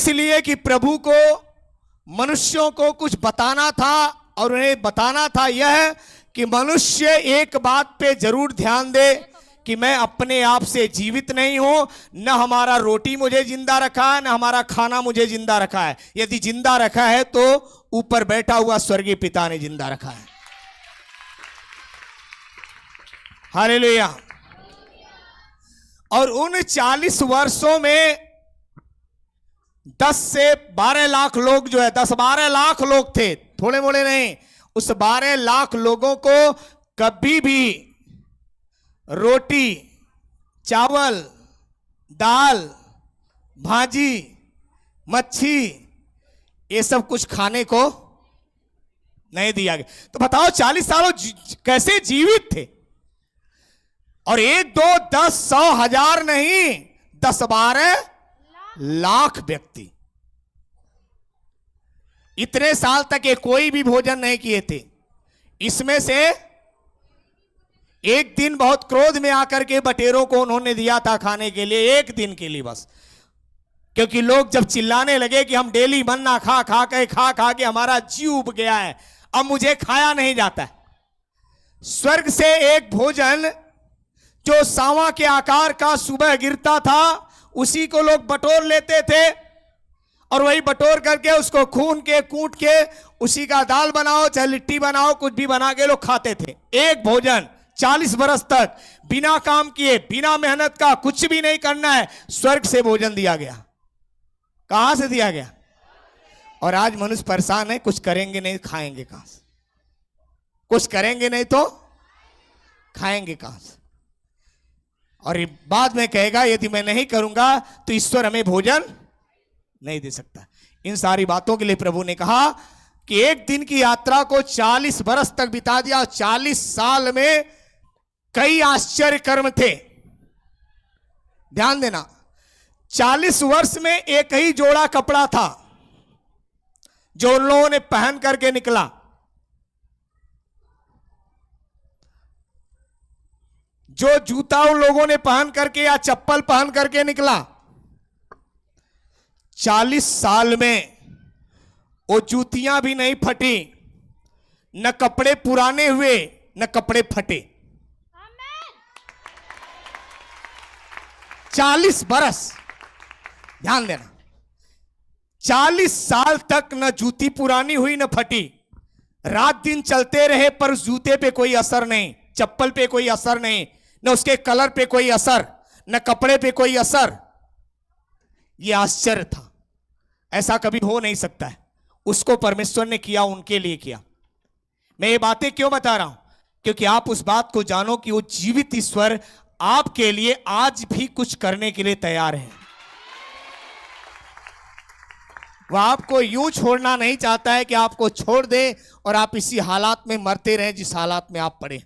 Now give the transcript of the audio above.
इसलिए कि प्रभु को मनुष्यों को कुछ बताना था, और उन्हें बताना था यह कि मनुष्य एक बात पे जरूर ध्यान दे कि मैं अपने आप से जीवित नहीं हूं, न हमारा रोटी मुझे जिंदा रखा है, न हमारा खाना मुझे जिंदा रखा है। यदि जिंदा रखा है तो ऊपर बैठा हुआ स्वर्गीय पिता ने जिंदा रखा है। हालेलुया। और उन 40 वर्षों में 10 से 12 लाख लोग जो है, 10-12 लाख लोग थे, थोड़े मोड़े नहीं। उस 12 लाख लोगों को कभी भी रोटी, चावल, दाल, भाजी, मच्छी, ये सब कुछ खाने को नहीं दिया गया। तो बताओ 40 सालों कैसे जीवित थे? और 1, 2, 10, 100, 1000 नहीं, 10-12 लाख व्यक्ति इतने साल तक ये कोई भी भोजन नहीं किए थे। इसमें से एक दिन बहुत क्रोध में आकर के बटेरों को उन्होंने दिया था खाने के लिए, एक दिन के लिए बस। क्योंकि लोग जब चिल्लाने लगे कि हम डेली मन्ना खा खा के हमारा जीव उब गया है, अब मुझे खाया नहीं जाता है। स्वर्ग से एक भोजन जो सांवा के आकार का सुबह गिरता था, उसी को लोग बटोर लेते थे, और वही बटोर करके उसको खून के कूट के उसी का दाल बनाओ चाहे लिट्टी बनाओ, कुछ भी बना के लोग खाते थे। एक भोजन 40 बरस तक बिना काम किए, बिना मेहनत का, कुछ भी नहीं करना है, स्वर्ग से भोजन दिया गया। कहां से दिया गया? और आज मनुष्य परेशान है, कुछ करेंगे नहीं खाएंगे कहां से? कुछ करेंगे नहीं तो खाएंगे कहां से? और बाद में कहेगा यदि मैं नहीं करूंगा तो ईश्वर हमें भोजन नहीं दे सकता। इन सारी बातों के लिए प्रभु ने कहा कि एक दिन की यात्रा को 40 बरस तक बिता दिया। 40 साल में कई आश्चर्य कर्म थे। ध्यान देना, 40 वर्ष में एक ही जोड़ा कपड़ा था जो उन लोगों ने पहन करके निकला। जो जूता उन लोगों ने पहन करके या चप्पल पहन करके निकला, 40 साल में वो जूतियां भी नहीं फटी, न कपड़े पुराने हुए, न कपड़े फटे। 40 बरस, ध्यान देना, 40 साल तक न जूती पुरानी हुई न फटी। रात दिन चलते रहे पर जूते पे कोई असर नहीं, चप्पल पे कोई असर नहीं, न उसके कलर पे कोई असर, न कपड़े पे कोई असर। यह आश्चर्य था, ऐसा कभी हो नहीं सकता है। उसको परमेश्वर ने किया, उनके लिए किया। मैं ये बातें क्यों बता रहा हूं? क्योंकि आप उस बात को जानो कि वो जीवित ईश्वर आपके लिए आज भी कुछ करने के लिए तैयार है। वह आपको यूं छोड़ना नहीं चाहता है कि आपको छोड़ दे और आप इसी हालात में मरते रहें जिस हालात में आप पड़े।